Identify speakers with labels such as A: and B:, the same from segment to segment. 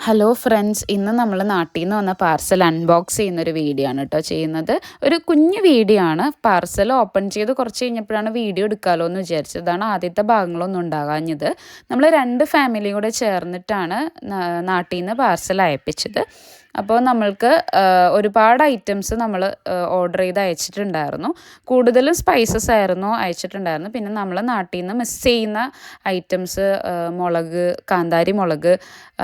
A: Hello friends, ഇന്ന് നമ്മൾ നാട്ടിൽ നിന്ന് വന്ന പാർസൽ അൺബോക്സ് ചെയ്യുന്നൊരു വീഡിയോ ആണ് കേട്ടോ ചെയ്യുന്നത്. ഒരു കുഞ്ഞു വീഡിയോ ആണ്. പാർസൽ ഓപ്പൺ ചെയ്ത് കുറച്ച് കഴിഞ്ഞപ്പോഴാണ് വീഡിയോ എടുക്കാമല്ലോ എന്ന് വിചാരിച്ചത്. അതാണ് ആദ്യത്തെ ഭാഗങ്ങളൊന്നും ഉണ്ടാകാഞ്ഞത്. നമ്മൾ 2 ഫാമിലിയും കൂടെ ചേർന്നിട്ടാണ് നാട്ടിൽ നിന്ന് പാർസൽ അയപ്പിച്ചത്. അപ്പോൾ നമ്മൾക്ക് ഒരുപാട് ഐറ്റംസ് നമ്മൾ ഓർഡർ ചെയ്ത് അയച്ചിട്ടുണ്ടായിരുന്നു. കൂടുതലും സ്പൈസസ് ആയിരുന്നു അയച്ചിട്ടുണ്ടായിരുന്നു. പിന്നെ നമ്മൾ നാട്ടിൽ നിന്ന് മിസ് ചെയ്യുന്ന ഐറ്റംസ് മുളക്, കാന്താരി മുളക്,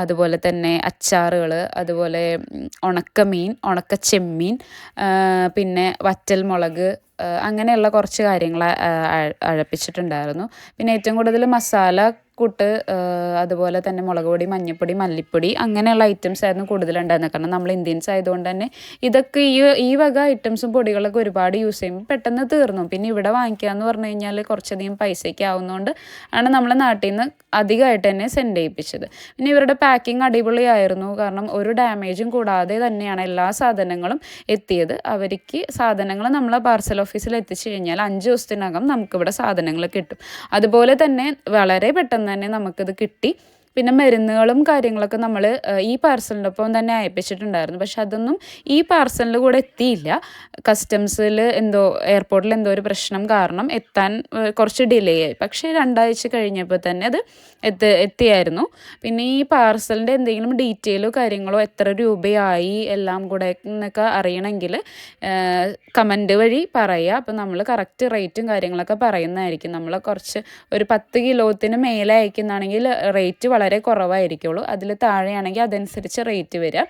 A: അതുപോലെ തന്നെ അച്ചാറുകൾ, അതുപോലെ ഉണക്കമീൻ, ഉണക്ക ചെമ്മീൻ, പിന്നെ വറ്റൽ മുളക്, അങ്ങനെയുള്ള കുറച്ച് കാര്യങ്ങൾ അഴപ്പിച്ചിട്ടുണ്ടായിരുന്നു. പിന്നെ ഏറ്റവും കൂടുതൽ മസാല കൂട്ട്, അതുപോലെ തന്നെ മുളക് പൊടി, മഞ്ഞൾപ്പൊടി, മല്ലിപ്പൊടി, അങ്ങനെയുള്ള ഐറ്റംസ് ആയിരുന്നു കൂടുതലുണ്ടായിരുന്നത്. കാരണം നമ്മൾ ഇന്ത്യൻസ് ആയതുകൊണ്ട് തന്നെ ഇതൊക്കെ ഈ വക ഐറ്റംസും പൊടികളൊക്കെ ഒരുപാട് യൂസ് ചെയ്യുമ്പോൾ പെട്ടെന്ന് തീർന്നു. പിന്നെ ഇവിടെ വാങ്ങിക്കുക എന്ന് പറഞ്ഞു കഴിഞ്ഞാൽ കുറച്ചധികം പൈസയ്ക്ക് ആവുന്നതുകൊണ്ട് ആണ് നമ്മൾ നാട്ടിൽ നിന്ന് അധികമായിട്ട് തന്നെ സെൻഡ് ചെയ്യിപ്പിച്ചത്. പിന്നെ ഇവരുടെ പാക്കിംഗ് അടിപൊളിയായിരുന്നു. കാരണം ഒരു ഡാമേജും കൂടാതെ തന്നെയാണ് എല്ലാ സാധനങ്ങളും എത്തിയത്. അവർക്ക് സാധനങ്ങൾ നമ്മൾ പാർസൽ ഓഫീസിൽ എത്തിച്ചു കഴിഞ്ഞാൽ 5 ദിവസത്തിനകം നമുക്കിവിടെ സാധനങ്ങൾ കിട്ടും. അതുപോലെ തന്നെ വളരെ പെട്ടെന്ന് തന്നെ നമുക്കിത് കിട്ടി. പിന്നെ മരുന്നുകളും കാര്യങ്ങളൊക്കെ നമ്മൾ ഈ പാർസലിൻ്റെ ഒപ്പം തന്നെ അയപ്പിച്ചിട്ടുണ്ടായിരുന്നു. പക്ഷെ അതൊന്നും ഈ പാർസലിൻ്റെ കൂടെ എത്തിയില്ല. കസ്റ്റംസിൽ എയർപോർട്ടിൽ എന്തോ ഒരു പ്രശ്നം കാരണം എത്താൻ കുറച്ച് ഡിലേ ആയി. പക്ഷേ 2 ആഴ്ച കഴിഞ്ഞപ്പോൾ തന്നെ അത് എത്തിയായിരുന്നു. പിന്നെ ഈ പാർസലിൻ്റെ എന്തെങ്കിലും ഡീറ്റെയിലോ കാര്യങ്ങളോ എത്ര രൂപയായി എല്ലാം കൂടെ എന്നൊക്കെ അറിയണമെങ്കിൽ കമൻറ്റ് വഴി പറയുക. അപ്പോൾ നമ്മൾ കറക്റ്റ് റേറ്റും കാര്യങ്ങളൊക്കെ പറയുന്നതായിരിക്കും. നമ്മൾ കുറച്ച് ഒരു 10 കിലോത്തിന് മേലെ അയക്കുന്നതാണെങ്കിൽ റേറ്റ് വളരെ കുറവായിരിക്കുള്ളൂ. അതിൽ താഴെയാണെങ്കിൽ അതനുസരിച്ച് റേറ്റ് വരിക.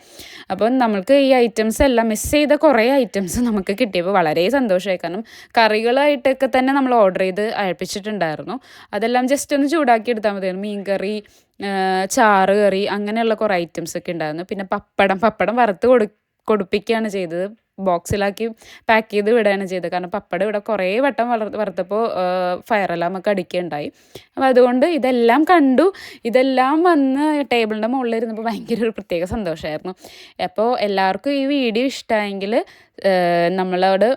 A: അപ്പം നമ്മൾക്ക് ഈ ഐറ്റംസ് എല്ലാം മിസ് ചെയ്ത കുറേ ഐറ്റംസ് നമുക്ക് കിട്ടിയപ്പോൾ വളരെ സന്തോഷമായി. കാരണം കറികളായിട്ടൊക്കെ തന്നെ നമ്മൾ ഓർഡർ ചെയ്ത് അയപ്പിച്ചിട്ടുണ്ടായിരുന്നു. അതെല്ലാം ജസ്റ്റ് ഒന്ന് ചൂടാക്കി എടുത്താൽ മതിയായിരുന്നു. മീൻ കറി, ചാറ് കറി, അങ്ങനെയുള്ള കുറേ ഐറ്റംസ് ഒക്കെ ഉണ്ടായിരുന്നു. പിന്നെ പപ്പടം വറുത്ത് കൊടുപ്പിക്കുകയാണ് ചെയ്തത്. ബോക്സിലാക്കി പാക്ക് ചെയ്ത് വിടുകയാണ് ചെയ്തത്. കാരണം പപ്പടം ഇവിടെ കുറേ വട്ടം വറുത്തപ്പോൾ ഫയർ അലാമൊക്കെ അടിക്കുകയുണ്ടായി. അപ്പോൾ അതുകൊണ്ട് ഇതെല്ലാം കണ്ടു. ഇതെല്ലാം വന്ന് ടേബിളിൻ്റെ മുകളിൽ ഇരുന്നപ്പോൾ ഭയങ്കര ഒരു പ്രത്യേക സന്തോഷമായിരുന്നു. അപ്പോൾ എല്ലാവർക്കും ഈ വീഡിയോ ഇഷ്ടമായെങ്കിൽ നമ്മളോട്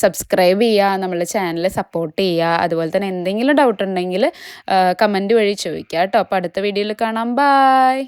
A: സബ്സ്ക്രൈബ് ചെയ്യുക, നമ്മളുടെ ചാനൽ സപ്പോർട്ട് ചെയ്യുക. അതുപോലെ തന്നെ എന്തെങ്കിലും ഡൗട്ട് ഉണ്ടെങ്കിൽ കമൻറ്റ് വഴി ചോദിക്കുക കേട്ടോ. അപ്പോൾ അടുത്ത വീഡിയോയിൽ കാണാം. ബൈ.